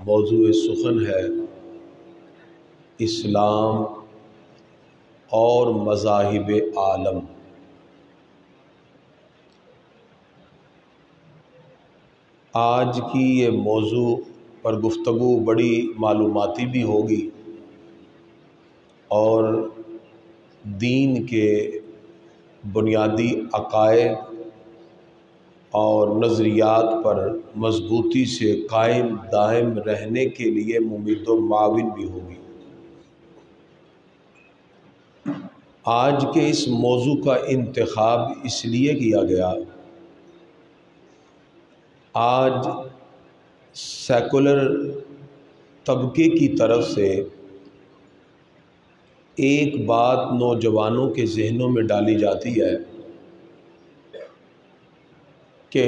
موضوع سخن ہے اسلام اور مذاہب عالم۔ آج کی یہ موضوع پر گفتگو بڑی معلوماتی بھی ہوگی اور دین کے بنیادی عقائد اور نظریات پر مضبوطی سے قائم دائم رہنے کے لیے ممید و معاون بھی ہوگی۔ آج کے اس موضوع کا انتخاب اس لیے کیا گیا، آج سیکولر طبقے کی طرف سے ایک بات نوجوانوں کے ذہنوں میں ڈالی جاتی ہے کہ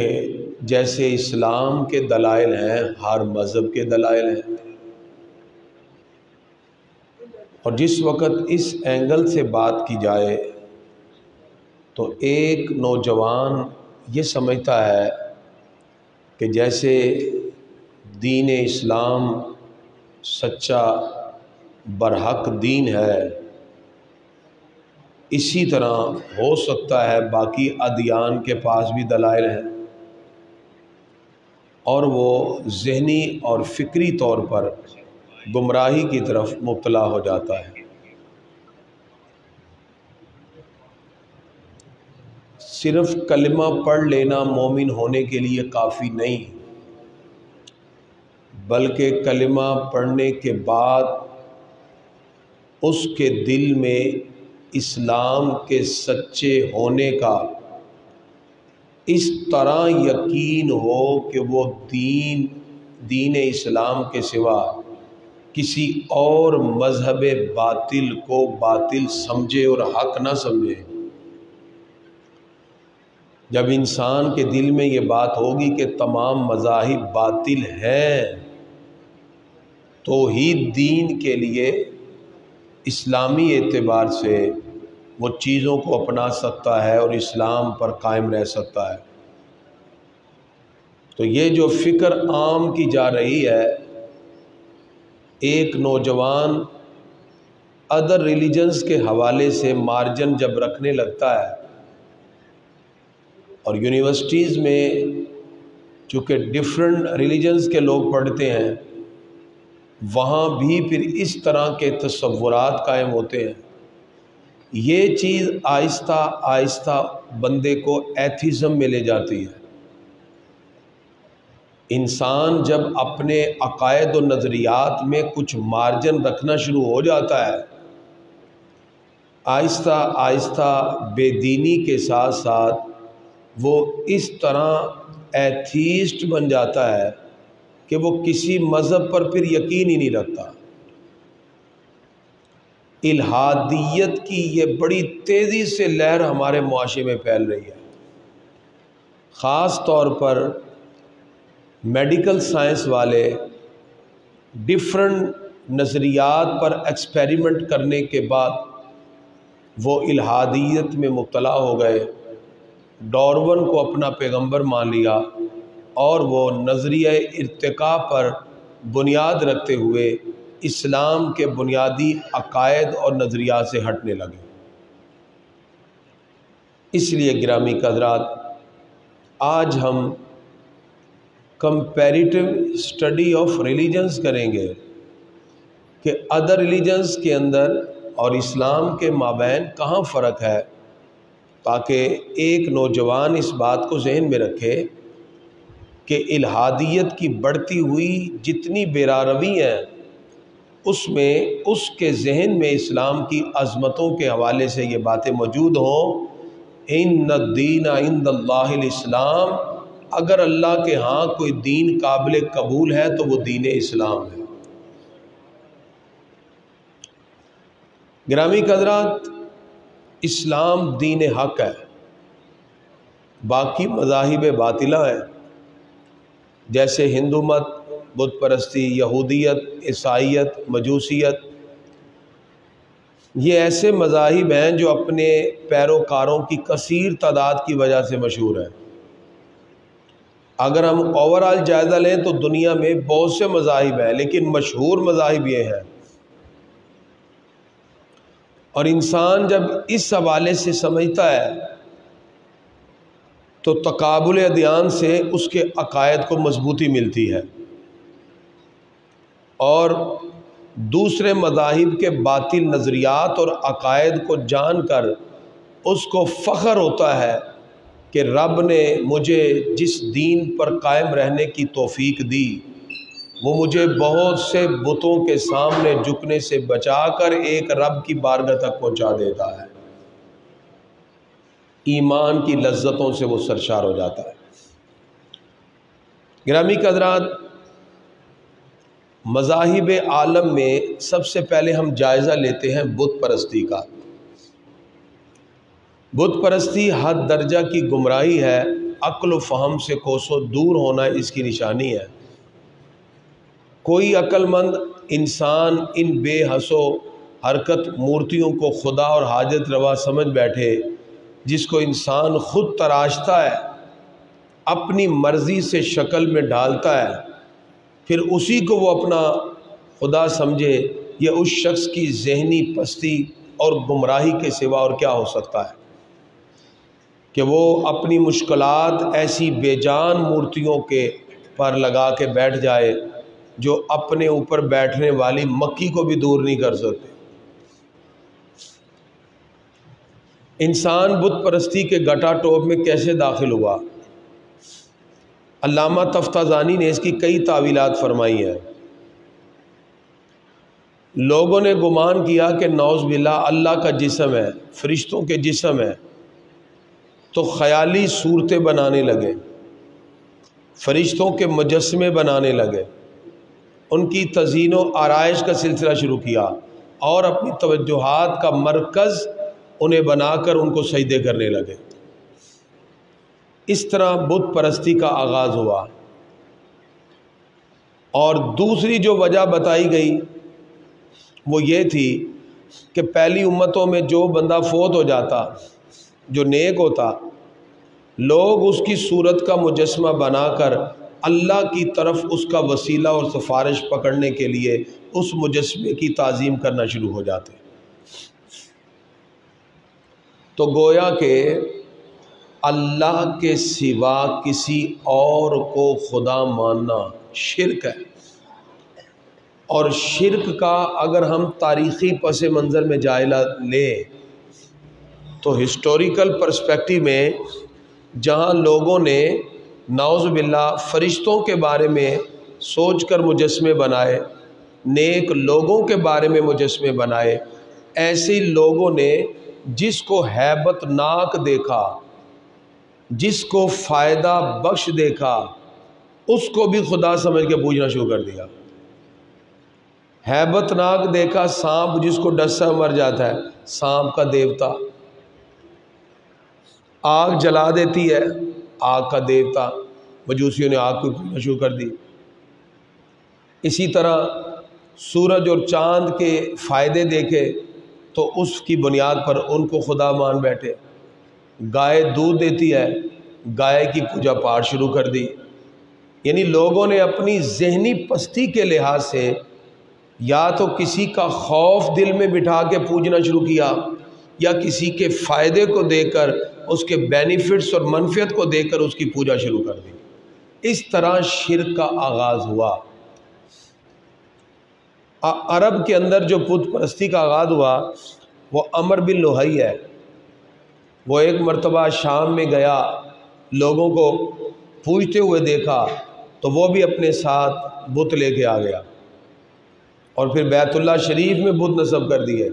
جیسے اسلام کے دلائل ہیں ہر مذہب کے دلائل ہیں، اور جس وقت اس اینگل سے بات کی جائے تو ایک نوجوان یہ سمجھتا ہے کہ جیسے دین اسلام سچا برحق دین ہے، اسی طرح ہو سکتا ہے باقی ادیان کے پاس بھی دلائل ہیں، اور وہ ذہنی اور فکری طور پر گمراہی کی طرف مبتلا ہو جاتا ہے۔ صرف کلمہ پڑھ لینا مومن ہونے کے لیے کافی نہیں، بلکہ کلمہ پڑھنے کے بعد اس کے دل میں اسلام کے سچے ہونے کا اس طرح یقین ہو کہ وہ دین اسلام کے سوا کسی اور مذہب باطل کو باطل سمجھے اور حق نہ سمجھے۔ جب انسان کے دل میں یہ بات ہوگی کہ تمام مذاہب باطل ہیں تو ہی دین کے لیے اسلامی اعتبار سے وہ چیزوں کو اپنا سکتا ہے اور اسلام پر قائم رہ سکتا ہے۔ تو یہ جو فکر عام کی جا رہی ہے، ایک نوجوان ادر ریلیجنز کے حوالے سے مارجن جب رکھنے لگتا ہے، اور یونیورسٹیز میں چونکہ ڈفرنٹ ریلیجنز کے لوگ پڑھتے ہیں، وہاں بھی پھر اس طرح کے تصورات قائم ہوتے ہیں، یہ چیز آہستہ آہستہ بندے کو ایتھیزم میں لے جاتی ہے۔ انسان جب اپنے عقائد و نظریات میں کچھ مارجن رکھنا شروع ہو جاتا ہے، آہستہ آہستہ بے دینی کے ساتھ ساتھ وہ اس طرح ایتھیسٹ بن جاتا ہے کہ وہ کسی مذہب پر پھر یقین ہی نہیں رکھتا۔ الحادیت کی یہ بڑی تیزی سے لہر ہمارے معاشرے میں پھیل رہی ہے، خاص طور پر میڈیکل سائنس والے ڈفرنٹ نظریات پر ایکسپیریمنٹ کرنے کے بعد وہ الحادیت میں مبتلا ہو گئے، ڈارون کو اپنا پیغمبر مان لیا اور وہ نظریہ ارتقاء پر بنیاد رکھتے ہوئے اسلام کے بنیادی عقائد اور نظریات سے ہٹنے لگے۔ اس لیے گرامی حضرات، آج ہم کمپیریٹیو اسٹڈی آف ریلیجنز کریں گے کہ ادر ریلیجنز کے اندر اور اسلام کے مابین کہاں فرق ہے، تاکہ ایک نوجوان اس بات کو ذہن میں رکھے کہ الحادیت کی بڑھتی ہوئی جتنی بیراروی ہیں اس میں اس کے ذہن میں اسلام کی عظمتوں کے حوالے سے یہ باتیں موجود ہوں۔ ان الدین عند اللہ الاسلام، اگر اللہ کے ہاں کوئی دین قابل قبول ہے تو وہ دین اسلام ہے۔ گرامی حضرات، اسلام دین حق ہے، باقی مذاہب باطلہ ہیں جیسے ہندو مت، بت پرستی، یہودیت، عیسائیت، مجوسیت، یہ ایسے مذاہب ہیں جو اپنے پیروکاروں کی کثیر تعداد کی وجہ سے مشہور ہیں۔ اگر ہم اوورآل جائزہ لیں تو دنیا میں بہت سے مذاہب ہیں، لیکن مشہور مذاہب یہ ہیں، اور انسان جب اس حوالے سے سمجھتا ہے تو تقابل ادیان سے اس کے عقائد کو مضبوطی ملتی ہے، اور دوسرے مذاہب کے باطل نظریات اور عقائد کو جان کر اس کو فخر ہوتا ہے کہ رب نے مجھے جس دین پر قائم رہنے کی توفیق دی وہ مجھے بہت سے بتوں کے سامنے جھکنے سے بچا کر ایک رب کی بارگاہ تک پہنچا دیتا ہے۔ ایمان کی لذتوں سے وہ سرشار ہو جاتا ہے۔ گرامی حضرات، مذاہب عالم میں سب سے پہلے ہم جائزہ لیتے ہیں بت پرستی کا۔ بت پرستی حد درجہ کی گمراہی ہے، عقل و فہم سے کوسوں دور ہونا اس کی نشانی ہے۔ کوئی عقل مند انسان ان بے حس و حرکت مورتیوں کو خدا اور حاجت روا سمجھ بیٹھے، جس کو انسان خود تراشتا ہے، اپنی مرضی سے شکل میں ڈالتا ہے، پھر اسی کو وہ اپنا خدا سمجھے، یہ اس شخص کی ذہنی پستی اور گمراہی کے سوا اور کیا ہو سکتا ہے کہ وہ اپنی مشکلات ایسی بے جان مورتیوں کے پر لگا کے بیٹھ جائے جو اپنے اوپر بیٹھنے والی مکھی کو بھی دور نہیں کر سکتے۔ انسان بت پرستی کے گٹا ٹوپ میں کیسے داخل ہوا؟ علامہ تفتازانی نے اس کی کئی تعویلات فرمائی ہیں۔ لوگوں نے گمان کیا کہ نعوذ باللہ اللہ کا جسم ہے، فرشتوں کے جسم ہے، تو خیالی صورتیں بنانے لگے، فرشتوں کے مجسمے بنانے لگے، ان کی تزئین و آرائش کا سلسلہ شروع کیا، اور اپنی توجہات کا مرکز انہیں بنا کر ان کو سجدے کرنے لگے۔ اس طرح بت پرستی کا آغاز ہوا۔ اور دوسری جو وجہ بتائی گئی وہ یہ تھی کہ پہلی امتوں میں جو بندہ فوت ہو جاتا، جو نیک ہوتا، لوگ اس کی صورت کا مجسمہ بنا کر اللہ کی طرف اس کا وسیلہ اور سفارش پکڑنے کے لیے اس مجسمے کی تعظیم کرنا شروع ہو جاتے۔ تو گویا کہ اللہ کے سوا کسی اور کو خدا ماننا شرک ہے، اور شرک کا اگر ہم تاریخی پس منظر میں جائزہ لیں تو ہسٹوریکل پرسپیکٹیو میں جہاں لوگوں نے نعوذ باللہ فرشتوں کے بارے میں سوچ کر مجسمے بنائے، نیک لوگوں کے بارے میں مجسمے بنائے، ایسے لوگوں نے جس کو ہیبت ناک دیکھا، جس کو فائدہ بخش دیکھا، اس کو بھی خدا سمجھ کے پوجنا شروع کر دیا۔ ہیبت ناک دیکھا سانپ، جس کو ڈسا مر جاتا ہے، سانپ کا دیوتا۔ آگ جلا دیتی ہے، آگ کا دیوتا، مجوسیوں نے آگ کو پوجنا شروع کر دی۔ اسی طرح سورج اور چاند کے فائدے دیکھے تو اس کی بنیاد پر ان کو خدا مان بیٹھے۔ گائے دودھ دیتی ہے، گائے کی پوجا پاٹ شروع کر دی۔ یعنی لوگوں نے اپنی ذہنی پستی کے لحاظ سے یا تو کسی کا خوف دل میں بٹھا کے پوجنا شروع کیا، یا کسی کے فائدے کو دیکھ کر، اس کے بینیفٹس اور منفعت کو دیکھ کر اس کی پوجا شروع کر دی۔ اس طرح شرک کا آغاز ہوا۔ عرب کے اندر جو بت پرستی کا آغاز ہوا وہ عمر بن لوہی ہے۔ وہ ایک مرتبہ شام میں گیا، لوگوں کو پوجتے ہوئے دیکھا تو وہ بھی اپنے ساتھ بت لے کے آ گیا، اور پھر بیت اللہ شریف میں بت نصب کر دیے۔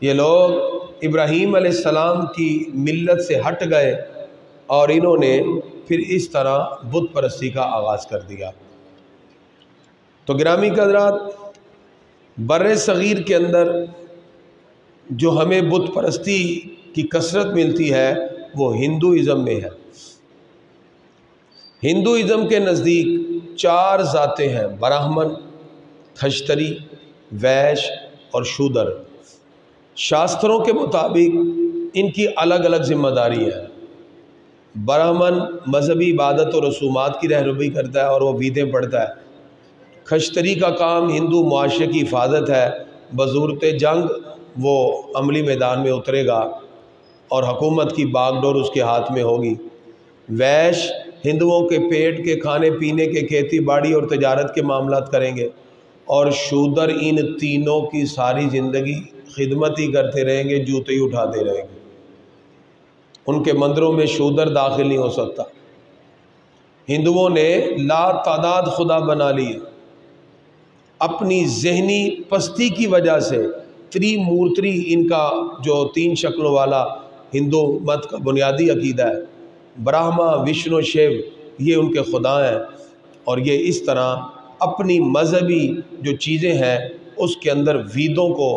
یہ لوگ ابراہیم علیہ السلام کی ملت سے ہٹ گئے، اور انہوں نے پھر اس طرح بت پرستی کا آغاز کر دیا۔ تو گرامی حضرات، بر صغیر کے اندر جو ہمیں بت پرستی کی کثرت ملتی ہے وہ ہندوازم میں ہے۔ ہندوازم کے نزدیک 4 ذاتیں ہیں: براہمن، کھشتری، ویش اور شودر۔ شاستروں کے مطابق ان کی الگ الگ ذمہ داری ہے۔ برہمن مذہبی عبادت و رسومات کی رہنمائی کرتا ہے اور وہ بیدیں پڑھتا ہے۔ کھشتری کا کام ہندو معاشرے کی حفاظت ہے، بصورت جنگ وہ عملی میدان میں اترے گا اور حکومت کی باغ ڈور اس کے ہاتھ میں ہوگی۔ ویش ہندوؤں کے پیٹ کے کھانے پینے کے کھیتی باڑی اور تجارت کے معاملات کریں گے، اور شودر ان تینوں کی ساری زندگی خدمت ہی کرتے رہیں گے، جوتے ہی اٹھاتے رہیں گے۔ ان کے مندروں میں شودر داخل نہیں ہو سکتا۔ ہندوؤں نے لا تعداد خدا بنا لیے اپنی ذہنی پستی کی وجہ سے۔ تریمورتی ان کا جو 3 شکلوں والا ہندو مت کا بنیادی عقیدہ ہے، برہما وشنو شیو یہ ان کے خدا ہیں، اور یہ اس طرح اپنی مذہبی جو چیزیں ہیں اس کے اندر ویدوں کو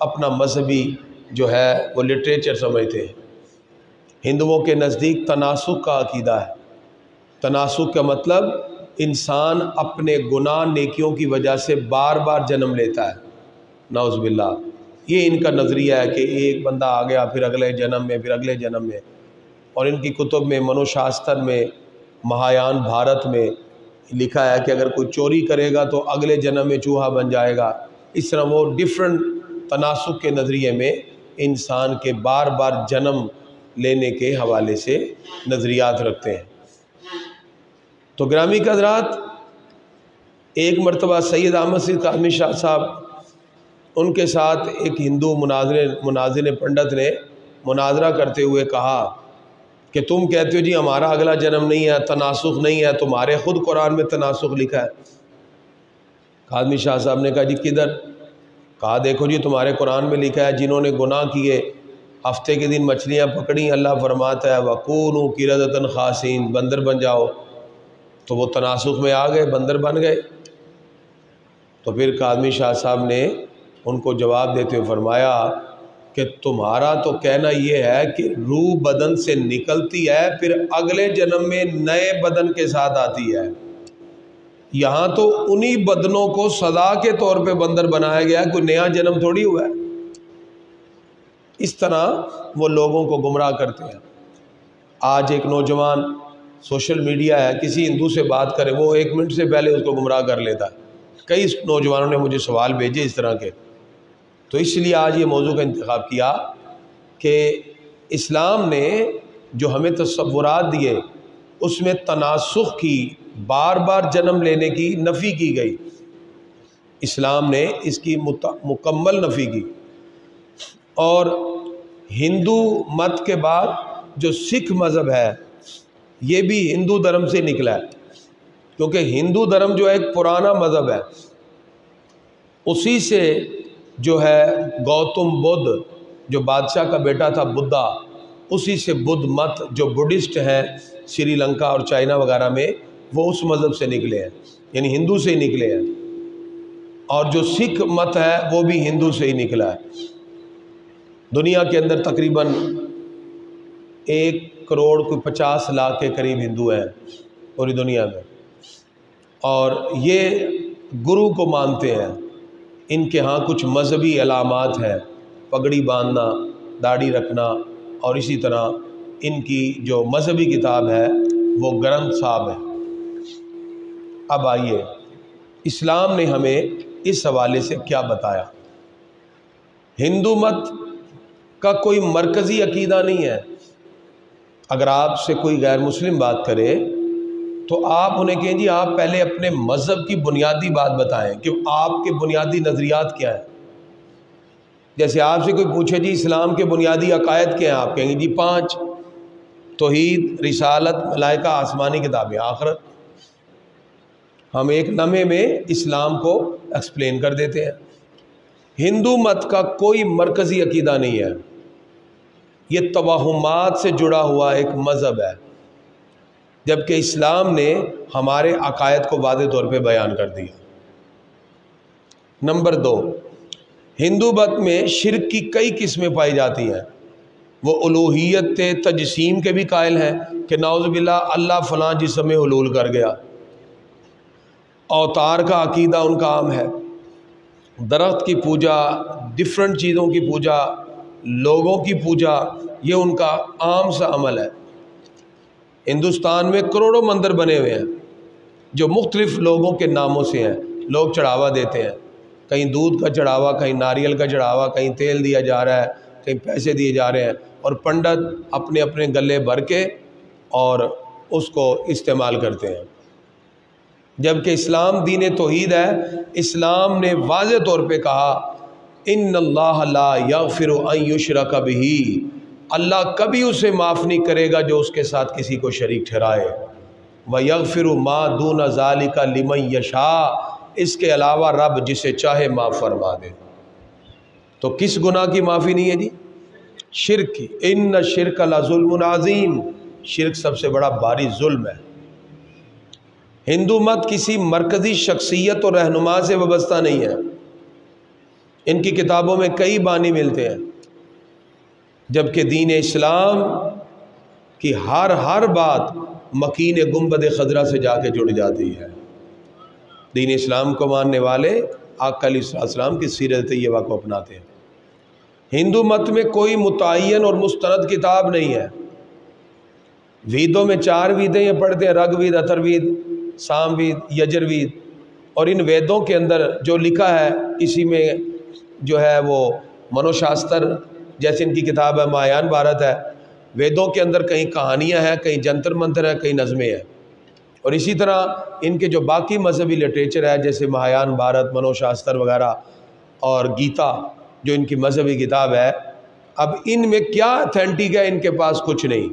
اپنا مذہبی جو ہے وہ لٹریچر سمجھتے ہیں۔ ہندوؤں کے نزدیک تناسخ کا عقیدہ ہے۔ تناسخ کا مطلب انسان اپنے گناہ نیکیوں کی وجہ سے بار بار جنم لیتا ہے، نعوذ باللہ۔ یہ ان کا نظریہ ہے کہ ایک بندہ آ گیا، پھر اگلے جنم میں، پھر اگلے جنم میں، اور ان کی کتب میں، منو شاستر میں، مہایان بھارت میں لکھا ہے کہ اگر کوئی چوری کرے گا تو اگلے جنم میں چوہا بن جائے گا۔ اس طرح وہ ڈیفرنٹ تناسخ کے نظریے میں انسان کے بار بار جنم لینے کے حوالے سے نظریات رکھتے ہیں۔ تو گرامی کے حضرات، ایک مرتبہ سید احمد سید کاظمی شاہ صاحب، ان کے ساتھ ایک ہندو مناظر پنڈت نے مناظرہ کرتے ہوئے کہا کہ تم کہتے ہو جی ہمارا اگلا جنم نہیں ہے، تناسخ نہیں ہے، تمہارے خود قرآن میں تناسخ لکھا ہے۔ کاظمی شاہ صاحب نے کہا جی کدھر؟ کہا دیکھو جی تمہارے قرآن میں لکھا ہے جنہوں نے گناہ کیے، ہفتے کے دن مچھلیاں پکڑیں، اللہ فرماتا ہے وَكُونُوا قِرَدَةً خَاسِئِينَ، بندر بن جاؤ، تو وہ تناسخ میں آ گئے، بندر بن گئے۔ تو پھر کاظمی شاہ صاحب نے ان کو جواب دیتے ہوئے فرمایا کہ تمہارا تو کہنا یہ ہے کہ روح بدن سے نکلتی ہے، پھر اگلے جنم میں نئے بدن کے ساتھ آتی ہے۔ یہاں تو انہی بدنوں کو سزا کے طور پہ بندر بنایا گیا ہے، کوئی نیا جنم تھوڑی ہوا ہے۔ اس طرح وہ لوگوں کو گمراہ کرتے ہیں۔ آج ایک نوجوان سوشل میڈیا ہے، کسی ہندو سے بات کرے وہ 1 منٹ سے پہلے اس کو گمراہ کر لیتا ہے۔ کئی نوجوانوں نے مجھے سوال بھیجے اس طرح کے، تو اس لیے آج یہ موضوع کا انتخاب کیا کہ اسلام نے جو ہمیں تصورات دیے اس میں تناسخ کی، بار بار جنم لینے کی نفی کی گئی۔ اسلام نے اس کی مکمل نفی کی۔ اور ہندو مت کے بعد جو سکھ مذہب ہے یہ بھی ہندو دھرم سے نکلا ہے، کیونکہ ہندو دھرم جو ہے ایک پرانا مذہب ہے، اسی سے جو ہے گوتم بدھ جو بادشاہ کا بیٹا تھا بدھا، اسی سے بدھ مت جو بدھسٹ ہیں سری لنکا اور چائنا وغیرہ میں، وہ اس مذہب سے نکلے ہیں، یعنی ہندو سے ہی نکلے ہیں۔ اور جو سکھ مت ہے وہ بھی ہندو سے ہی نکلا ہے۔ دنیا کے اندر تقریباً 1 کروڑ 50 لاکھ کے قریب ہندو ہیں پوری دنیا میں، اور یہ گرو کو مانتے ہیں۔ ان کے ہاں کچھ مذہبی علامات ہیں، پگڑی باندھنا، داڑھی رکھنا، اور اسی طرح ان کی جو مذہبی کتاب ہے وہ گرنتھ صاحب ہے۔ اب آئیے اسلام نے ہمیں اس حوالے سے کیا بتایا۔ ہندو مت کا کوئی مرکزی عقیدہ نہیں ہے۔ اگر آپ سے کوئی غیر مسلم بات کرے تو آپ انہیں کہیں جی آپ پہلے اپنے مذہب کی بنیادی بات بتائیں کہ آپ کے بنیادی نظریات کیا ہیں۔ جیسے آپ سے کوئی پوچھے جی اسلام کے بنیادی عقائد کیا ہیں، آپ کہیں گے جی 5: توحید، رسالت، ملائکہ، آسمانی کتابیں، آخرت۔ ہم ایک لمحے میں اسلام کو ایکسپلین کر دیتے ہیں۔ ہندو مت کا کوئی مرکزی عقیدہ نہیں ہے، یہ توہمات سے جڑا ہوا ایک مذہب ہے، جبکہ اسلام نے ہمارے عقائد کو واضح طور پہ بیان کر دیا۔ نمبر 2، ہندو مت میں شرک کی کئی قسمیں پائی جاتی ہیں۔ وہ الوہیت تجسیم کے بھی قائل ہیں کہ نعوذ باللہ اللہ فلاں جسم میں حلول کر گیا۔ اوتار کا عقیدہ ان کا عام ہے۔ درخت کی پوجا، ڈفرنٹ چیزوں کی پوجا، لوگوں کی پوجا، یہ ان کا عام سا عمل ہے۔ ہندوستان میں کروڑوں مندر بنے ہوئے ہیں جو مختلف لوگوں کے ناموں سے ہیں. لوگ چڑھاوا دیتے ہیں، کہیں دودھ کا چڑھاوا، کہیں ناریل کا چڑھاوا، کہیں تیل دیا جا رہا ہے، کہیں پیسے دیے جا رہے ہیں، اور پنڈت اپنے اپنے گلے بھر کے اور اس کو استعمال کرتے ہیں. جبکہ اسلام دین توحید ہے. اسلام نے واضح طور پہ کہا ان اللہ لا یغفر ان یشرک بہ، اللہ کبھی اسے معاف نہیں کرے گا جو اس کے ساتھ کسی کو شریک ٹھہرائے. وَيَغْفِرُ مَا دُونَ ذَلِكَ لِمَن يَشَاءُ، اس کے علاوہ رب جسے چاہے معاف فرما دے. تو کس گناہ کی معافی نہیں ہے جی؟ شرک کی. ان الشرک لظلم عظیم، شرک سب سے بڑا بھاری ظلم ہے. ہندو مت کسی مرکزی شخصیت اور رہنما سے وابستہ نہیں ہے. ان کی کتابوں میں کئی بانی ملتے ہیں، جبکہ دین اسلام کی ہر بات مکین گنبد خضرا سے جا کے جڑ جاتی ہے. دین اسلام کو ماننے والے آقا علیہ السلام کی سیرت طیبہ کو اپناتے ہیں. ہندو مت میں کوئی متعین اور مستند کتاب نہیں ہے. ویدوں میں 4 ویدیں یہ پڑھتے ہیں، رگ وید، اتر وید، سام وید، یجر وید. اور ان ویدوں کے اندر جو لکھا ہے اسی میں جو ہے وہ منو شاستر، جیسے ان کی کتاب ہے مہایان بھارت ہے. ویدوں کے اندر کہیں کہانیاں ہیں، کہیں جنتر منتر ہیں، کہیں نظمیں ہیں. اور اسی طرح ان کے جو باقی مذہبی لٹریچر ہے جیسے مہایان بھارت، منو شاستر وغیرہ، اور گیتا جو ان کی مذہبی کتاب ہے، اب ان میں کیا اتھینٹک ہے؟ ان کے پاس کچھ نہیں.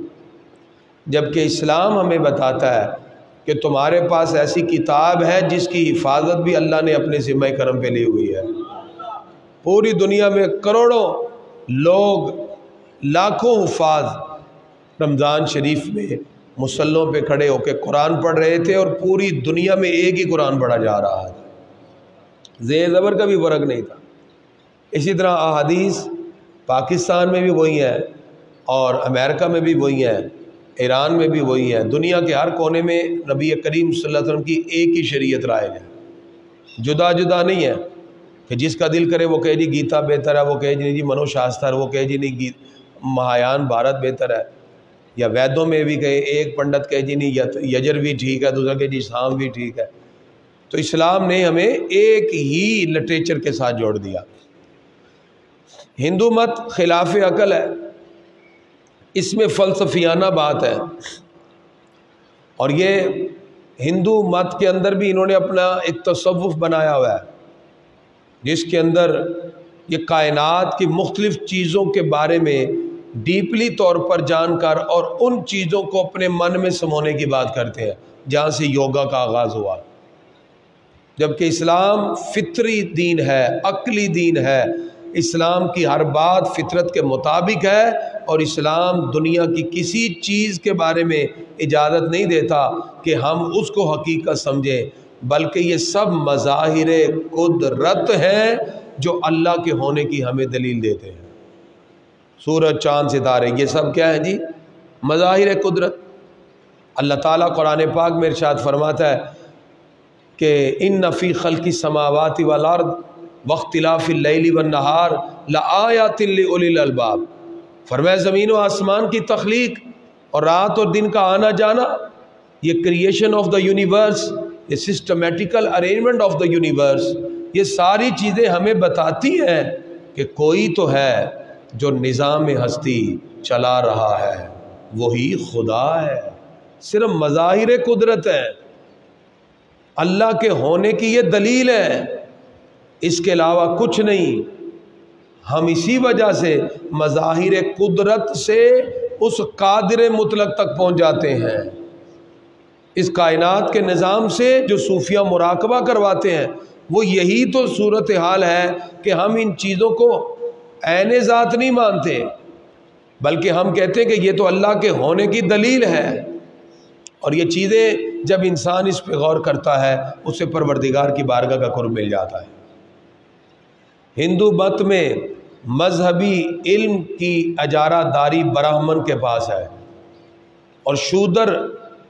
جبکہ اسلام ہمیں بتاتا ہے کہ تمہارے پاس ایسی کتاب ہے جس کی حفاظت بھی اللہ نے اپنے ذمہ کرم پہ لی ہوئی ہے. پوری دنیا میں کروڑوں لوگ، لاکھوں حفاظ رمضان شریف میں مصلوں پہ کھڑے ہو کے قرآن پڑھ رہے تھے، اور پوری دنیا میں ایک ہی قرآن پڑھا جا رہا تھا، زیر زبر کا بھی فرق نہیں تھا. اسی طرح احادیث پاکستان میں بھی وہی ہیں، اور امریکہ میں بھی وہی ہیں، ایران میں بھی وہی ہیں. دنیا کے ہر کونے میں نبی کریم صلی اللہ علیہ وسلم کی ایک ہی شریعت رائج ہے، جدا جدا نہیں ہے کہ جس کا دل کرے وہ کہے جی گیتا بہتر ہے، وہ کہے جی منو شاستر، وہ کہے جی نہیں مہایان بھارت بہتر ہے. یا ویدوں میں بھی کہے، ایک پنڈت کہے جی نہیں یجر بھی ٹھیک ہے، دوسرا کہے جی سام بھی ٹھیک ہے. تو اسلام نے ہمیں ایک ہی لٹریچر کے ساتھ جوڑ دیا. ہندو مت خلاف عقل ہے، اس میں فلسفیانہ بات ہے. اور یہ ہندو مت کے اندر بھی انہوں نے اپنا ایک تصوف بنایا ہوا ہے جس کے اندر یہ کائنات کی مختلف چیزوں کے بارے میں ڈیپلی طور پر جان کر اور ان چیزوں کو اپنے من میں سمونے کی بات کرتے ہیں، جہاں سے یوگا کا آغاز ہوا. جبکہ اسلام فطری دین ہے، عقلی دین ہے. اسلام کی ہر بات فطرت کے مطابق ہے، اور اسلام دنیا کی کسی چیز کے بارے میں اجازت نہیں دیتا کہ ہم اس کو حقیقت سمجھیں، بلکہ یہ سب مظاہر قدرت ہیں جو اللہ کے ہونے کی ہمیں دلیل دیتے ہیں. سورج، چاند، ستارے، یہ سب کیا ہے جی؟ مظاہر قدرت. اللہ تعالیٰ قرآن پاک میں ارشاد فرماتا ہے کہ ان فی خلق السماوات والارض واختلاف اللیل والنہار لآیات لأولی الالباب. فرمایا زمین و آسمان کی تخلیق اور رات اور دن کا آنا جانا، یہ کریشن آف دا یونیورس، یہ سسٹمیٹیکل ارینجمنٹ آف دا یونیورس، یہ ساری چیزیں ہمیں بتاتی ہیں کہ کوئی تو ہے جو نظام ہستی چلا رہا ہے، وہی خدا ہے. صرف مظاہر قدرت ہے، اللہ کے ہونے کی یہ دلیل ہے، اس کے علاوہ کچھ نہیں. ہم اسی وجہ سے مظاہر قدرت سے اس قادر مطلق تک پہنچ جاتے ہیں. اس کائنات کے نظام سے جو صوفیہ مراقبہ کرواتے ہیں، وہ یہی تو صورتحال ہے کہ ہم ان چیزوں کو عین ذات نہیں مانتے، بلکہ ہم کہتے ہیں کہ یہ تو اللہ کے ہونے کی دلیل ہے. اور یہ چیزیں جب انسان اس پہ غور کرتا ہے، اسے پروردگار کی بارگاہ کا قرب مل جاتا ہے. ہندو مت میں مذہبی علم کی اجارہ داری براہمن کے پاس ہے، اور شودر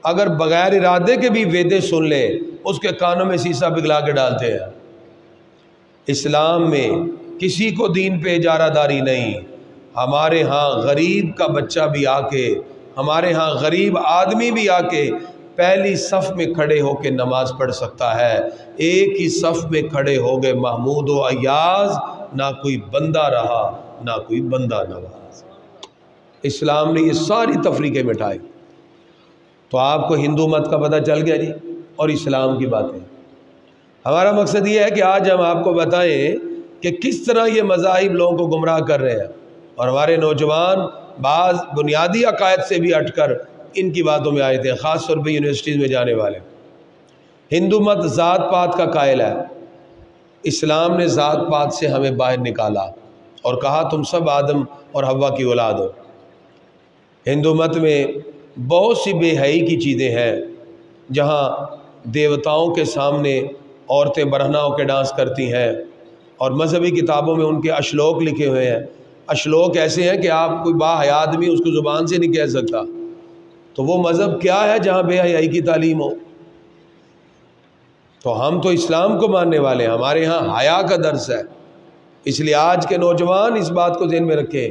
اگر بغیر ارادے کے بھی ویدے سن لے اس کے کانوں میں سیسا پگھلا کے ڈالتے ہیں. اسلام میں کسی کو دین پہ اجارہ داری نہیں. ہمارے ہاں غریب کا بچہ بھی آ کے ہمارے ہاں غریب آدمی بھی آ کے پہلی صف میں کھڑے ہو کے نماز پڑھ سکتا ہے۔ ایک ہی صف میں کھڑے ہو گئے محمود و ایاز، نہ کوئی بندہ رہا نہ کوئی بندہ نواز۔ اسلام نے یہ ساری تفریقیں مٹائی۔ تو آپ کو ہندو مت کا پتہ چل گیا جی، اور اسلام کی باتیں۔ ہمارا مقصد یہ ہے کہ آج ہم آپ کو بتائیں کہ کس طرح یہ مذاہب لوگوں کو گمراہ کر رہے ہیں، اور ہمارے نوجوان بعض بنیادی عقائد سے بھی ہٹ کر ان کی باتوں میں آئے تھے، خاص طور پہ یونیورسٹیز میں جانے والے۔ ہندو مت ذات پات کا قائل ہے، اسلام نے ذات پات سے ہمیں باہر نکالا اور کہا تم سب آدم اور حوا کی اولاد ہو۔ ہندو مت میں بہت سی بے حیائی کی چیزیں ہیں، جہاں دیوتاؤں کے سامنے عورتیں برہنہ ہو کے ڈانس کرتی ہیں، اور مذہبی کتابوں میں ان کے اشلوک لکھے ہوئے ہیں۔ اشلوک ایسے ہیں کہ آپ کوئی با حیا آدمی اس کو زبان سے نہیں کہہ سکتا۔ تو وہ مذہب کیا ہے جہاں بے حیائی کی تعلیم ہو؟ تو ہم تو اسلام کو ماننے والے ہیں، ہمارے ہاں حیا کا درس ہے۔ اس لیے آج کے نوجوان اس بات کو ذہن میں رکھیں،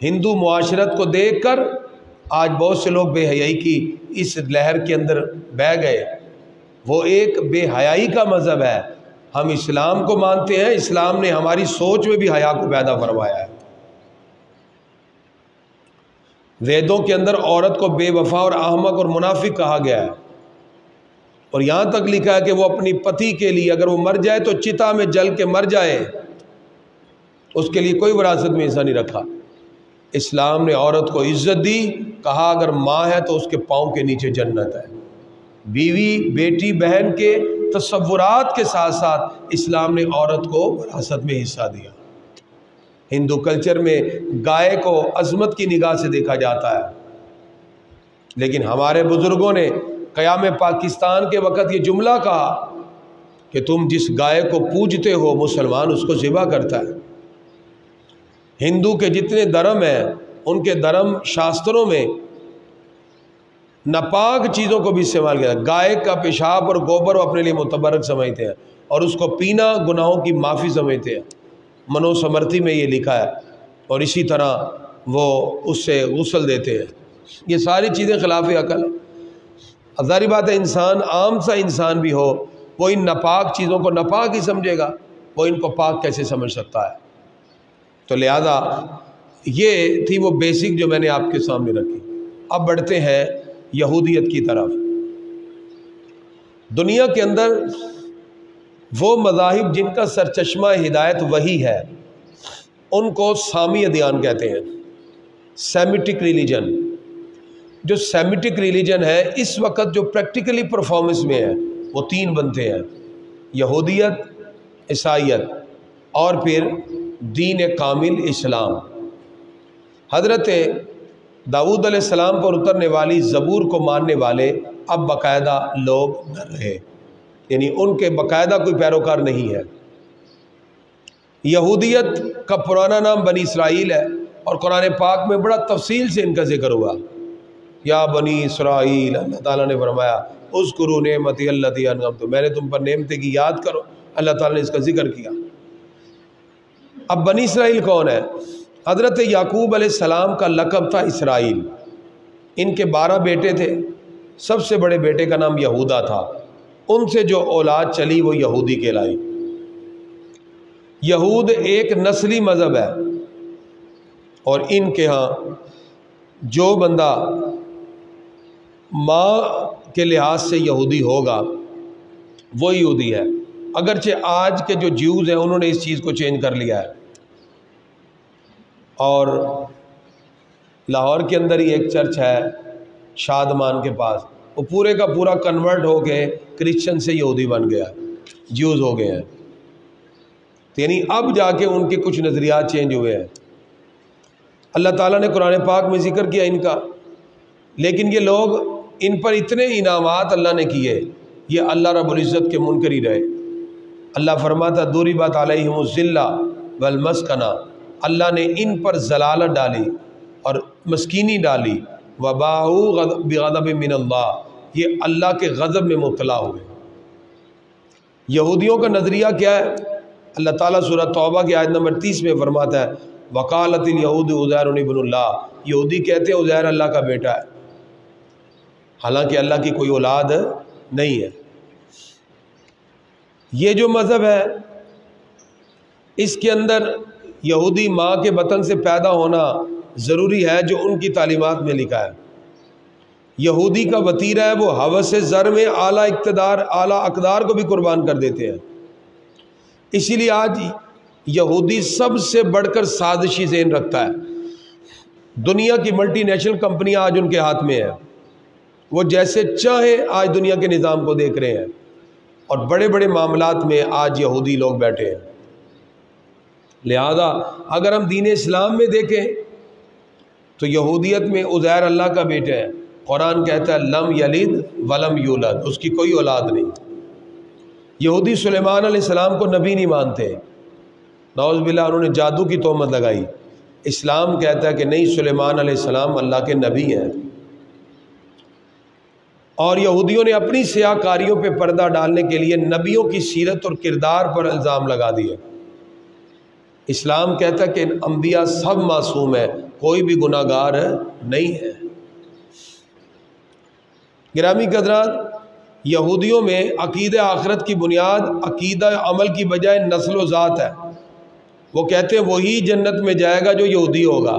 ہندو معاشرت کو دیکھ کر آج بہت سے لوگ بے حیائی کی اس لہر کے اندر بہہ گئے۔ وہ ایک بے حیائی کا مذہب ہے۔ ہم اسلام کو مانتے ہیں، اسلام نے ہماری سوچ میں بھی حیا کو پیدا فرمایا ہے۔ ویدوں کے اندر عورت کو بے وفا اور احمق اور منافق کہا گیا ہے، اور یہاں تک لکھا ہے کہ وہ اپنی پتی کے لیے اگر وہ مر جائے تو چتا میں جل کے مر جائے، اس کے لیے کوئی وراثت میں حصہ نہیں رکھا۔ اسلام نے عورت کو عزت دی، کہا اگر ماں ہے تو اس کے پاؤں کے نیچے جنت ہے۔ بیوی، بیٹی، بہن کے تصورات کے ساتھ ساتھ اسلام نے عورت کو وراثت میں حصہ دیا۔ ہندو کلچر میں گائے کو عظمت کی نگاہ سے دیکھا جاتا ہے، لیکن ہمارے بزرگوں نے قیام پاکستان کے وقت یہ جملہ کہا کہ تم جس گائے کو پوجتے ہو مسلمان اس کو ذبح کرتا ہے۔ ہندو کے جتنے دھرم ہیں ان کے دھرم شاستروں میں ناپاک چیزوں کو بھی استعمال کیا ہے۔ گائے کا پیشاب اور گوبر وہ اپنے لیے متبرک سمجھتے ہیں، اور اس کو پینا گناہوں کی معافی سمجھتے ہیں۔ منو سمرتی میں یہ لکھا ہے، اور اسی طرح وہ اس سے غسل دیتے ہیں۔ یہ ساری چیزیں خلاف عقل ہے۔ ظاہری بات ہے انسان، عام سا انسان بھی ہو، وہ ان ناپاک چیزوں کو ناپاک ہی سمجھے گا، وہ ان کو پاک کیسے سمجھ سکتا ہے؟ تو لہذا یہ تھی وہ بیسک جو میں نے آپ کے سامنے رکھی۔ اب بڑھتے ہیں یہودیت کی طرف۔ دنیا کے اندر وہ مذاہب جن کا سرچشمہ ہدایت وحی ہے، ان کو سامی ادیان کہتے ہیں، سیمیٹک ریلیجن۔ جو سیمیٹک ریلیجن ہے اس وقت جو پریکٹیکلی پرفارمنس میں ہے وہ تین بنتے ہیں: یہودیت، عیسائیت، اور پھر دین کامل اسلام۔ حضرت داؤد علیہ السلام پر اترنے والی زبور کو ماننے والے اب باقاعدہ لوگ نہ رہے، یعنی ان کے باقاعدہ کوئی پیروکار نہیں ہے۔ یہودیت کا پرانا نام بنی اسرائیل ہے، اور قرآن پاک میں بڑا تفصیل سے ان کا ذکر ہوا۔ یا بنی اسرائیل، اللہ تعالیٰ نے فرمایا اذکروا نعمتی التی انعمت، میں نے تم پر نعمتیں کی یاد کرو، اللہ تعالیٰ نے اس کا ذکر کیا۔ اب بنی اسرائیل کون ہے؟ حضرت یعقوب علیہ السلام کا لقب تھا اسرائیل۔ ان کے 12 بیٹے تھے، سب سے بڑے بیٹے کا نام یہودا تھا۔ ان سے جو اولاد چلی وہ یہودی کہلائی۔ یہود ایک نسلی مذہب ہے، اور ان کے ہاں جو بندہ ماں کے لحاظ سے یہودی ہوگا وہ یہودی ہے۔ اگرچہ آج کے جو جیوز ہیں انہوں نے اس چیز کو چینج کر لیا ہے، اور لاہور کے اندر ہی ایک چرچ ہے شادمان کے پاس، وہ پورے کا پورا کنورٹ ہو کے کرسچن سے یہودی بن گیا، جیوز ہو گئے ہیں۔ یعنی اب جا کے ان کے کچھ نظریات چینج ہوئے ہیں۔ اللہ تعالیٰ نے قرآن پاک میں ذکر کیا ان کا، لیکن یہ لوگ، ان پر اتنے انعامات اللہ نے کیے، یہ اللہ رب العزت کے منکر ہی رہے۔ اللہ فرماتا ضربت علیہم الذلہ والمسکنہ، اللہ نے ان پر ذلالت ڈالی اور مسکینی ڈالی۔ وباءوا بغضب من اللہ، یہ اللہ کے غضب میں مبتلا ہوئے۔ یہودیوں کا نظریہ کیا ہے؟ اللہ تعالیٰ سورہ توبہ کی آیت نمبر 30 میں فرماتا ہے وقالت الیہود عزیر ابن اللہ، یہودی کہتے ہیں عزیر اللہ کا بیٹا ہے۔ حالانکہ اللہ کی کوئی اولاد نہیں ہے۔ یہ جو مذہب ہے اس کے اندر یہودی ماں کے بطن سے پیدا ہونا ضروری ہے، جو ان کی تعلیمات میں لکھا ہے۔ یہودی کا وتیرہ ہے، وہ ہوس زر میں اعلیٰ اقتدار، اعلیٰ اقدار کو بھی قربان کر دیتے ہیں۔ اسی لیے آج یہودی سب سے بڑھ کر سازشی ذہن رکھتا ہے۔ دنیا کی ملٹی نیشنل کمپنیاں آج ان کے ہاتھ میں ہیں، وہ جیسے چاہیں آج دنیا کے نظام کو دیکھ رہے ہیں، اور بڑے بڑے معاملات میں آج یہودی لوگ بیٹھے ہیں۔ لہذا اگر ہم دین اسلام میں دیکھیں تو یہودیت میں عزیر اللہ کا بیٹا ہے۔ قرآن کہتا ہے لم یلد ولم یولد، اس کی کوئی اولاد نہیں۔ یہودی سلیمان علیہ السلام کو نبی نہیں مانتے، نعوذ باللہ انہوں نے جادو کی تہمت لگائی۔ اسلام کہتا ہے کہ نہیں، سلیمان علیہ السلام اللہ کے نبی ہیں۔ اور یہودیوں نے اپنی سیاہ کاریوں پہ پردہ ڈالنے کے لیے نبیوں کی سیرت اور کردار پر الزام لگا دیے۔ اسلام کہتا ہے کہ انبیاء سب معصوم ہیں، کوئی بھی گناہ گار نہیں ہے۔ گرامی قدرات، یہودیوں میں عقیدہ آخرت کی بنیاد عقیدہ عمل کی بجائے نسل و ذات ہے۔ وہ کہتے ہیں وہی جنت میں جائے گا جو یہودی ہوگا۔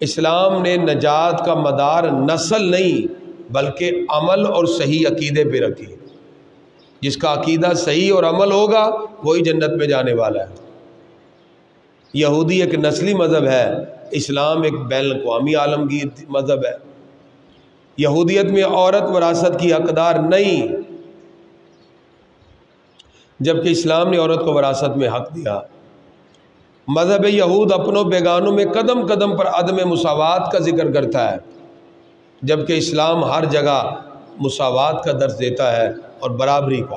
اسلام نے نجات کا مدار نسل نہیں بلکہ عمل اور صحیح عقیدے پہ رکھی۔ جس کا عقیدہ صحیح اور عمل ہوگا وہی جنت میں جانے والا ہے۔ یہودی ایک نسلی مذہب ہے، اسلام ایک بین الاقوامی عالمگیر مذہب ہے۔ یہودیت میں عورت وراثت کی حقدار نہیں، جبکہ اسلام نے عورت کو وراثت میں حق دیا۔ مذہب یہود اپنوں بیگانوں میں قدم قدم پر عدم مساوات کا ذکر کرتا ہے، جبکہ اسلام ہر جگہ مساوات کا درس دیتا ہے اور برابری کا۔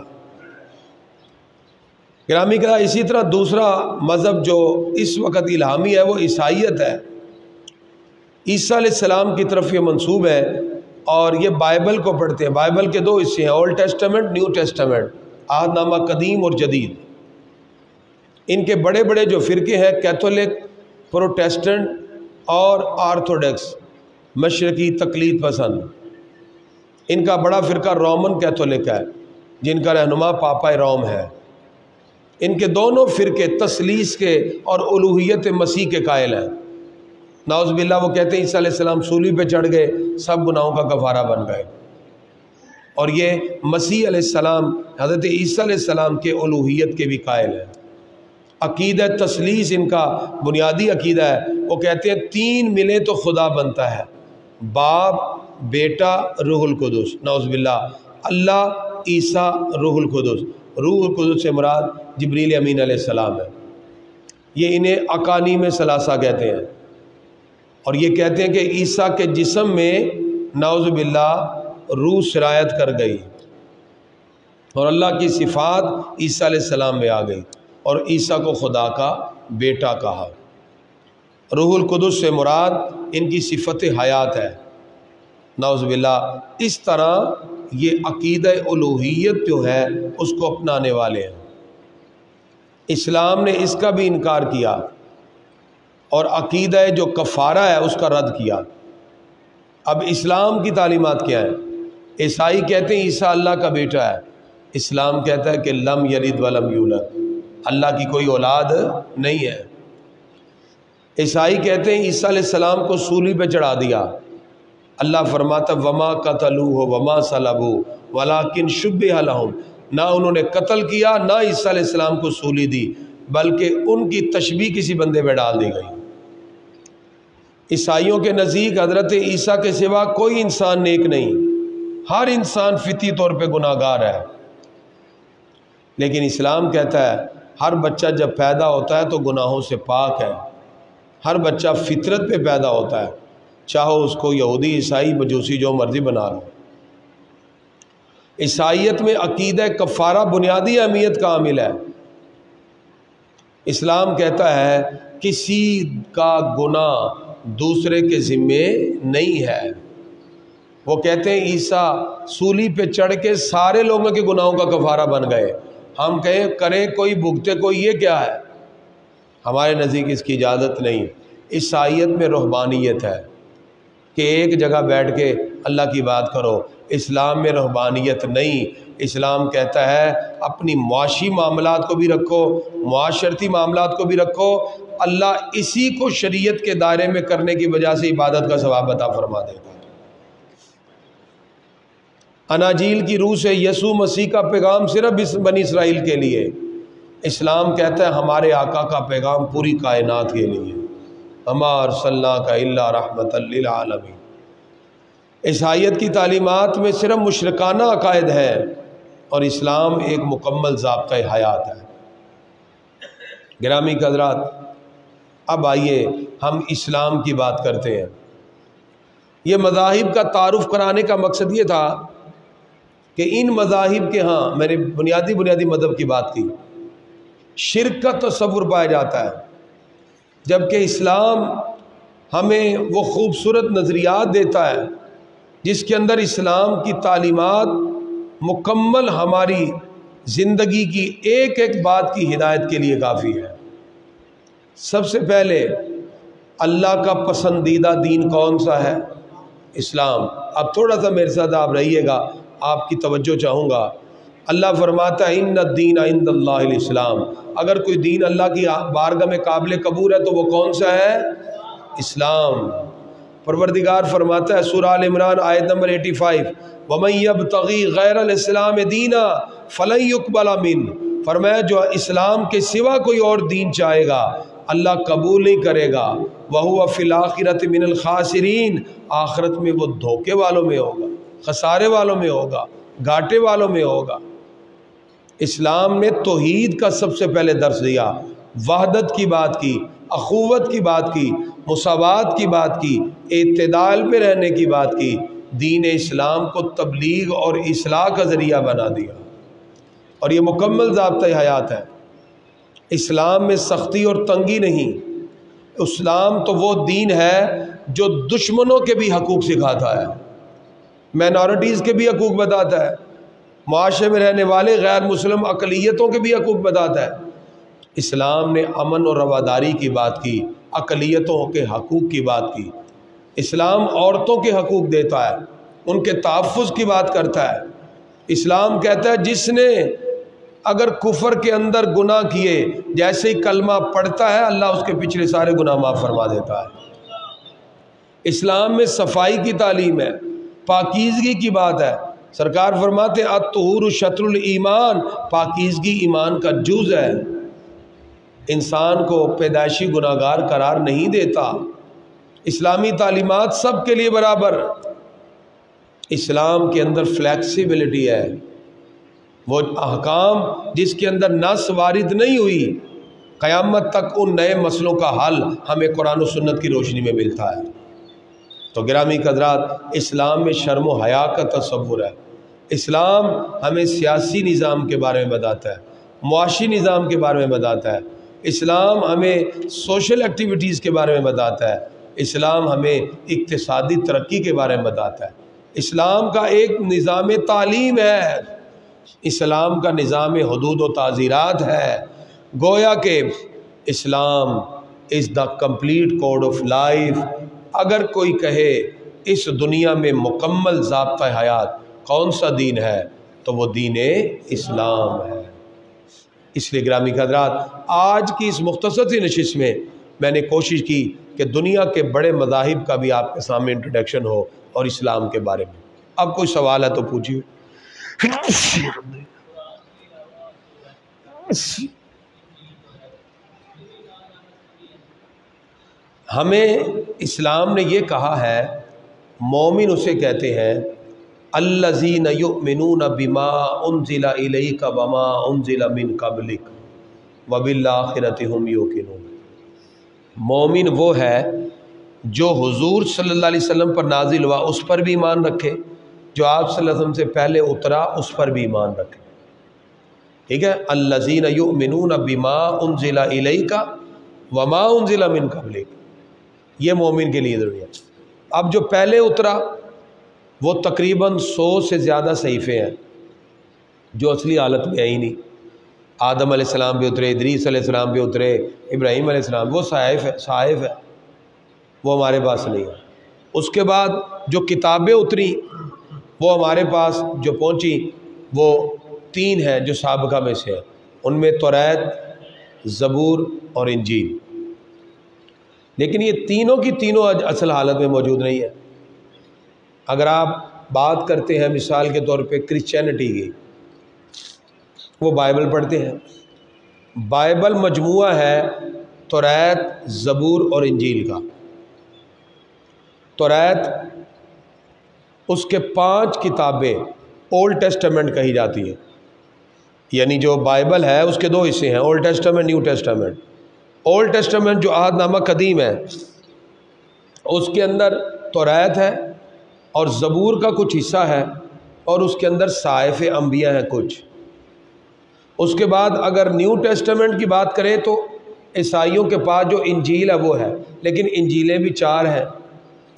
گرامی کا اسی طرح دوسرا مذہب جو اس وقت الہامی ہے وہ عیسائیت ہے۔ عیسیٰ علیہ السلام کی طرف یہ منسوب ہے، اور یہ بائبل کو پڑھتے ہیں۔ بائبل کے دو حصے ہیں، اولڈ ٹیسٹمنٹ، نیو ٹیسٹمنٹ، عہد نامہ قدیم اور جدید۔ ان کے بڑے بڑے جو فرقے ہیں، کیتھولک، پروٹیسٹنٹ اور آرتھوڈکس، مشرقی تقلید پسند۔ ان کا بڑا فرقہ رومن کیتھولک ہے، جن کا رہنما پاپا روم ہے۔ ان کے دونوں فرقے تثلیث کے اور الوہیت مسیح کے قائل ہیں۔ نعوذ باللہ وہ کہتے ہیں عیسیٰ علیہ السلام صلیب پہ چڑھ گئے، سب گناہوں کا کفارہ بن گئے، اور یہ مسیح علیہ السلام حضرت عیسیٰ علیہ السلام کے الوہیت کے بھی قائل ہیں۔ عقیدہ تثلیث ان کا بنیادی عقیدہ ہے۔ وہ کہتے ہیں تین ملیں تو خدا بنتا ہے، باپ، بیٹا، روح القدس۔ نعوذ باللہ، اللہ، عیسیٰ، روح القدس۔ روح القدس سے مراد جبریل امین علیہ السلام ہے۔ یہ انہیں اقانیم ثلاثہ کہتے ہیں، اور یہ کہتے ہیں کہ عیسیٰ کے جسم میں نعوذ باللہ روح سرایت کر گئی، اور اللہ کی صفات عیسیٰ علیہ السلام میں آ گئی، اور عیسیٰ کو خدا کا بیٹا کہا۔ روح القدس سے مراد ان کی صفت حیات ہے، نعوذ باللہ۔ اس طرح یہ عقیدہ الوہیت جو ہے اس کو اپنانے والے ہیں۔ اسلام نے اس کا بھی انکار کیا، اور عقیدہ جو کفارہ ہے اس کا رد کیا۔ اب اسلام کی تعلیمات کیا ہیں؟ عیسائی کہتے ہیں عیسیٰ اللہ کا بیٹا ہے، اسلام کہتا ہے کہ لم یلد ولم یولد، اللہ کی کوئی اولاد نہیں ہے۔ عیسائی کہتے ہیں عیسیٰ علیہ السلام کو سولی پہ چڑھا دیا، اللہ فرماتا وما قتلوہ وما صلبوہ ولکن شبہ لہم، نہ انہوں نے قتل کیا نہ عیسیٰ علیہ السلام کو سولی دی، بلکہ ان کی تشبیہ کسی بندے پہ ڈال دی گئی۔ عیسائیوں کے نزدیک حضرت عیسیٰ کے سوا کوئی انسان نیک نہیں، ہر انسان فطری طور پہ گناہ گار ہے۔ لیکن اسلام کہتا ہے ہر بچہ جب پیدا ہوتا ہے تو گناہوں سے پاک ہے، ہر بچہ فطرت پہ پیدا ہوتا ہے، چاہو اس کو یہودی، عیسائی، مجوسی جو مرضی بنا لو۔ عیسائیت میں عقیدہ کفارہ بنیادی اہمیت کا حامل ہے۔ اسلام کہتا ہے کسی کا گناہ دوسرے کے ذمے نہیں ہے۔ وہ کہتے ہیں عیسیٰ سولی پہ چڑھ کے سارے لوگوں کے گناہوں کا کفارہ بن گئے، ہم کہیں کریں کوئی بھگتے کوئی، یہ کیا ہے؟ ہمارے نزدیک اس کی اجازت نہیں۔ عیسائیت میں رہبانیت ہے کہ ایک جگہ بیٹھ کے اللہ کی بات کرو۔ اسلام میں رہبانیت نہیں، اسلام کہتا ہے اپنی معاشی معاملات کو بھی رکھو، معاشرتی معاملات کو بھی رکھو، اللہ اسی کو شریعت کے دائرے میں کرنے کی وجہ سے عبادت کا ثواب عطا فرما دے گا۔ اناجیل کی روح سے یسوع مسیح کا پیغام صرف بنی اسرائیل کے لیے، اسلام کہتا ہے ہمارے آقا کا پیغام پوری کائنات کے لیے، وما ارسلناک الا رحمۃ للعالمین۔ عیسائیت کی تعلیمات میں صرف مشرکانہ عقائد ہیں اور اسلام ایک مکمل ضابطہ حیات ہے۔ گرامی حضرات، اب آئیے ہم اسلام کی بات کرتے ہیں۔ یہ مذاہب کا تعارف کرانے کا مقصد یہ تھا کہ ان مذاہب کے ہاں، میں نے بنیادی مذہب کی بات کی، شرک کا تصور پایا جاتا ہے، جبکہ اسلام ہمیں وہ خوبصورت نظریات دیتا ہے جس کے اندر اسلام کی تعلیمات مکمل ہماری زندگی کی ایک ایک بات کی ہدایت کے لیے کافی ہے۔ سب سے پہلے اللہ کا پسندیدہ دین کون سا ہے؟ اسلام۔ اب تھوڑا سا میرے ساتھ آپ رہیے گا، آپ کی توجہ چاہوں گا۔ اللہ فرماتا ہے ان الدین عند اللہ الاسلام، اگر کوئی دین اللہ کی بارگاہ میں قابل قبول ہے تو وہ کون سا ہے؟ اسلام۔ پروردگار فرماتا ہے سورہ آل عمران آیت نمبر 85، وَمَن يَبْتَغِي غَيْرَ الْإِسْلَامِ دِينًا فَلَن يُقْبَلَ مِنْهُ، فرمایا جو اسلام کے سوا کوئی اور دین چاہے گا اللہ قبول نہیں کرے گا، وَهُوَ فِي الْآخِرَةِ مِنَ الْخَاسِرِينَ، آخرت میں وہ دھوکے والوں میں ہوگا، خسارے والوں میں ہوگا، گھاٹے والوں میں ہوگا۔ اسلام نے توحید کا سب سے پہلے درس دیا، وحدت کی بات کی، اخوت کی بات کی، مساوات کی بات کی، اعتدال پہ رہنے کی بات کی۔ دین اسلام کو تبلیغ اور اصلاح کا ذریعہ بنا دیا اور یہ مکمل ضابطۂ حیات ہے۔ اسلام میں سختی اور تنگی نہیں، اسلام تو وہ دین ہے جو دشمنوں کے بھی حقوق سکھاتا ہے، مائنورٹیز کے بھی حقوق بتاتا ہے، معاشرے میں رہنے والے غیر مسلم اقلیتوں کے بھی حقوق بتاتا ہے۔ اسلام نے امن اور رواداری کی بات کی، اقلیتوں کے حقوق کی بات کی۔ اسلام عورتوں کے حقوق دیتا ہے، ان کے تحفظ کی بات کرتا ہے۔ اسلام کہتا ہے جس نے اگر کفر کے اندر گناہ کیے، جیسے ہی کلمہ پڑھتا ہے اللہ اس کے پچھلے سارے گناہ معاف فرما دیتا ہے۔ اسلام میں صفائی کی تعلیم ہے، پاکیزگی کی بات ہے۔ سرکار فرماتے ہیں الطہور شطر الایمان، پاکیزگی ایمان کا جز ہے، انسان کو پیدائشی گناہگار قرار نہیں دیتا۔ اسلامی تعلیمات سب کے لیے برابر۔ اسلام کے اندر فلیکسیبلٹی ہے، وہ احکام جس کے اندر نص وارد نہیں ہوئی، قیامت تک ان نئے مسئلوں کا حل ہمیں قرآن و سنت کی روشنی میں ملتا ہے۔ تو گرامی حضرات، اسلام میں شرم و حیا کا تصور ہے۔ اسلام ہمیں سیاسی نظام کے بارے میں بتاتا ہے، معاشی نظام کے بارے میں بتاتا ہے، اسلام ہمیں سوشل ایکٹیویٹیز کے بارے میں بتاتا ہے، اسلام ہمیں اقتصادی ترقی کے بارے میں بتاتا ہے۔ اسلام کا ایک نظام تعلیم ہے، اسلام کا نظام حدود و تعزیرات ہے۔ گویا کہ Islam is the complete code of life. اگر کوئی کہے اس دنیا میں مکمل ضابطہ حیات کون سا دین ہے تو وہ دین اسلام ہے۔ اس لیے گرامی حضرات، آج کی اس مختصر سی نشست میں میں نے کوشش کی کہ دنیا کے بڑے مذاہب کا بھی آپ کے سامنے انٹروڈکشن ہو اور اسلام کے بارے میں۔ اب کوئی سوال ہے تو پوچھیے۔ ہمیں اسلام نے یہ کہا ہے، مومن اسے کہتے ہیں الذین یؤمنون بما انزل الیک وما انزل من قبلک وبالآخرۃ ھم یوقنون۔ مومن وہ ہے جو حضور صلی اللہ علیہ وسلم پر نازل ہوا اس پر بھی ایمان رکھے، جو آپ صلی اللہ علیہ وسلم سے پہلے اترا اس پر بھی ایمان رکھے۔ ٹھیک ہے، الذین یؤمنون بما انزل الیک وما انزل من قبلک، یہ مومن کے لیے ضروری ہے۔ اب جو پہلے اترا وہ تقریباً 100 سے زیادہ صحیفے ہیں جو اصلی حالت میں ہے ہی نہیں۔ آدم علیہ السلام بھی اترے، ادریس علیہ السلام بھی اترے، ابراہیم علیہ السلام، وہ صحائف ہے، وہ ہمارے پاس نہیں ہے۔ اس کے بعد جو کتابیں اتری وہ ہمارے پاس جو پہنچی وہ 3 ہیں جو سابقہ میں سے ہیں، ان میں توریت، زبور اور انجیل، لیکن یہ تینوں کی تینوں اصل حالت میں موجود نہیں ہے۔ اگر آپ بات کرتے ہیں مثال کے طور پہ کرسچینٹی کی، وہ بائبل پڑھتے ہیں، بائبل مجموعہ ہے توریت، زبور اور انجیل کا۔ توریت اس کے 5 کتابیں اولڈ ٹیسٹامنٹ کہی جاتی ہیں، یعنی جو بائبل ہے اس کے 2 حصے ہیں، old Testament, new Testament. Old Testament جو عہد نامہ قدیم ہے اس کے اندر توریت ہے اور زبور کا کچھ حصہ ہے اور اس کے اندر صحائف انبیاء ہیں کچھ۔ اس کے بعد اگر نیو ٹیسٹامنٹ کی بات کریں تو عیسائیوں کے پاس جو انجیل ہے وہ ہے، لیکن انجیلیں بھی 4 ہیں،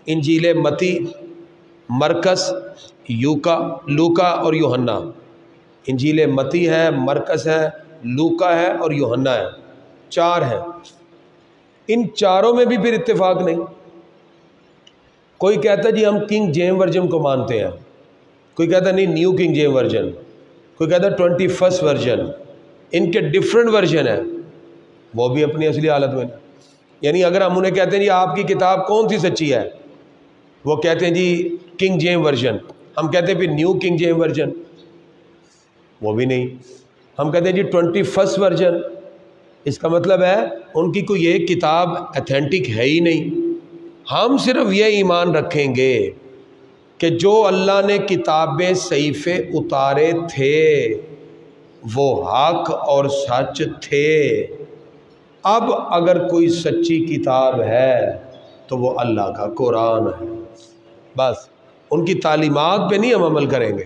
انجیل متی، مرکس، لوکا اور یوحنا۔ انجیل متی ہے، مرکس ہے، لوکا ہے اور یوحنا ہے، 4 ہیں۔ ان چاروں میں بھی پھر اتفاق نہیں۔ کوئی کہتا ہے جی ہم کنگ جیم ورژن کو مانتے ہیں، کوئی کہتا ہے نہیں نیو کنگ جیم ورژن، کوئی کہتا ہے 21 ورژن۔ ان کے ڈیفرنٹ ورژن ہیں، وہ بھی اپنی اصلی حالت میں نہیں۔ یعنی اگر ہم انہیں کہتے ہیں جی آپ کی کتاب کون سی سچی ہے، وہ کہتے ہیں جی کنگ جیم ورژن، ہم کہتے ہیں پھر نیو کنگ جیم ورژن، وہ بھی نہیں۔ ہم کہتے ہیں جی 21 ورژن، اس کا مطلب ہے ان کی کوئی ایک کتاب ایتھینٹک ہے ہی نہیں۔ ہم صرف یہ ایمان رکھیں گے کہ جو اللہ نے کتابیں صحیفے اتارے تھے وہ حق اور سچ تھے۔ اب اگر کوئی سچی کتاب ہے تو وہ اللہ کا قرآن ہے، بس ان کی تعلیمات پہ نہیں ہم عمل کریں گے،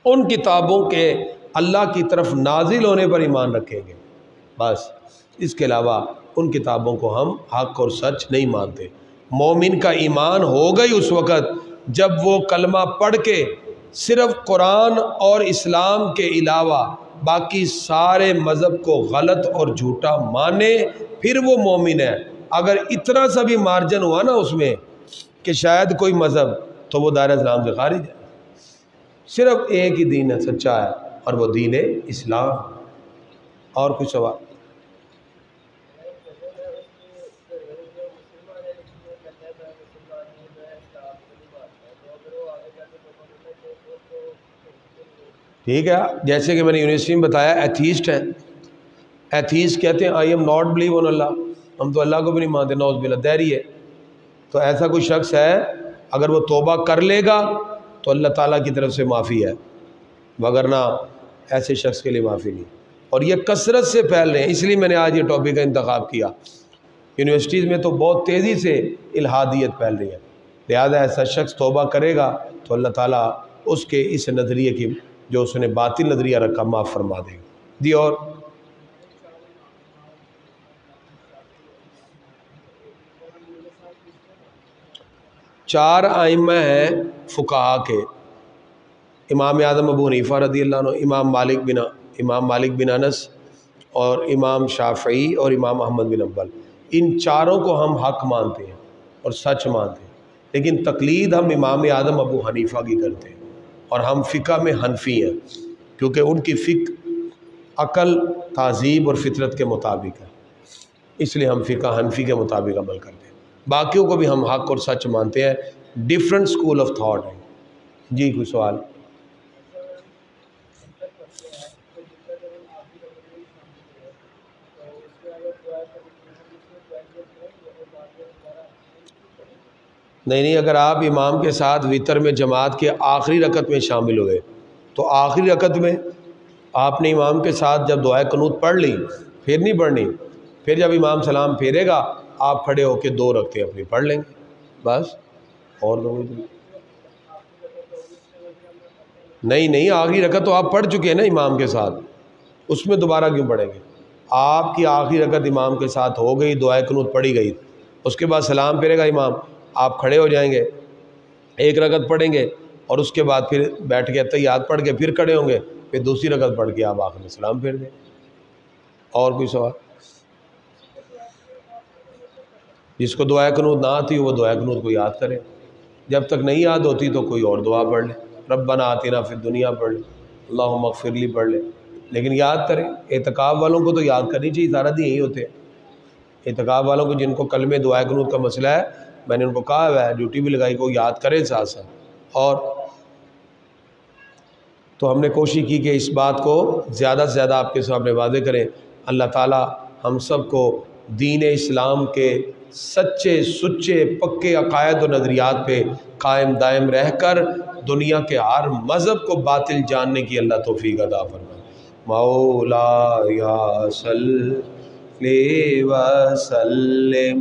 ان کتابوں کے اللہ کی طرف نازل ہونے پر ایمان رکھیں گے بس۔ اس کے علاوہ ان کتابوں کو ہم حق اور سچ نہیں مانتے۔ مومن کا ایمان ہوگا ہی اس وقت جب وہ کلمہ پڑھ کے صرف قرآن اور اسلام کے علاوہ باقی سارے مذہب کو غلط اور جھوٹا مانے، پھر وہ مومن ہے۔ اگر اتنا سا بھی مارجن ہوا نا اس میں کہ شاید کوئی مذہب، تو وہ دائرہ اسلام سے خارج ہے۔ صرف ایک ہی دین ہے سچا ہے اور وہ دین اسلام۔ اور کچھ سوال؟ ٹھیک ہے، جیسے کہ میں نے یونیورسٹی میں بتایا ایتھیسٹ ہیں، ایتھیسٹ کہتے ہیں I am not believe in Allah, ہم تو اللہ کو بھی نہیں مانتے، نعوذ باللہ، دہری ہے۔ تو ایسا کوئی شخص ہے اگر وہ توبہ کر لے گا تو اللہ تعالیٰ کی طرف سے معافی ہے، وگرنہ ایسے شخص کے لیے معافی نہیں۔ اور یہ کثرت سے پھیل رہے ہیں، اس لیے میں نے آج یہ ٹاپک کا انتخاب کیا۔ یونیورسٹیز میں تو بہت تیزی سے الحادیت پھیل رہی ہے، لہذا ایسا شخص توبہ کرے گا تو اللہ تعالیٰ اس کے اس نظریے کی جو اس نے باطل نظریہ رکھا معاف فرما دے گا۔ جی اور چار ائمہ ہیں فقہا کے، امام اعظم ابو حنیفہ رضی اللہ عنہ، امام مالک بن انس اور امام شافعی اور امام احمد بن حنبل۔ ان چاروں کو ہم حق مانتے ہیں اور سچ مانتے ہیں، لیکن تقلید ہم امام اعظم ابو حنیفہ کی کرتے ہیں، اور ہم فقہ میں حنفی ہیں کیونکہ ان کی فقہ عقل، تہذیب اور فطرت کے مطابق ہے، اس لیے ہم فقہ حنفی کے مطابق عمل کرتے ہیں۔ باقیوں کو بھی ہم حق اور سچ مانتے ہیں، ڈیفرنٹ سکول آف تھاٹ ہے۔ جی کوئی سوال؟ نہیں، اگر آپ امام کے ساتھ وتر میں جماعت کے آخری رکعت میں شامل ہوئے تو آخری رکعت میں آپ نے امام کے ساتھ جب دعائے قنوت پڑھ لی، پھر نہیں پڑھنی، پھر جب امام سلام پھیرے گا آپ کھڑے ہو کے 2 رکعتیں اپنی پڑھ لیں گے بس۔ اور نہیں، آخری رکعت تو آپ پڑھ چکے ہیں نا امام کے ساتھ، اس میں دوبارہ کیوں پڑھیں گے؟ آپ کی آخری رکعت امام کے ساتھ ہو گئی، دعائے قنوت پڑھی گئی، اس کے بعد سلام پھیرے گا امام، آپ کھڑے ہو جائیں گے، 1 رکعت پڑھیں گے اور اس کے بعد پھر بیٹھ کے تحیات پڑھ کے پھر کھڑے ہوں گے، پھر دوسری رکعت پڑھ کے آپ آخر میں سلام پھیر دیں۔ اور کوئی سوال؟ جس کو دعائے قنوت نہ آتی ہو وہ دعائے قنوت کو یاد کرے، جب تک نہیں یاد ہوتی تو کوئی اور دعا پڑھ لے، ربنا آتنا فی الدنیا پڑھ لے، اللہم اغفر لی پڑھ لے، لیکن یاد کریں۔ اعتکاف والوں کو تو یاد کرنی چاہیے، سارا دن یہی ہوتے ہیں۔ اعتکاف والوں کو جن کو کلمے دعائے قنوت کا مسئلہ ہے، میں نے ان کو کہا ہے ڈیوٹی بھی لگائی کو یاد کریں ساتھ ساتھ۔ اور تو ہم نے کوشش کی کہ اس بات کو زیادہ سے زیادہ آپ کے سامنے واضح کریں۔ اللہ تعالی ہم سب کو دین اسلام کے سچے سچے پکے عقائد و نظریات پہ قائم دائم رہ کر دنیا کے ہر مذہب کو باطل جاننے کی اللہ توفیق عطا فرمائے۔ مولا یا صلی وسلم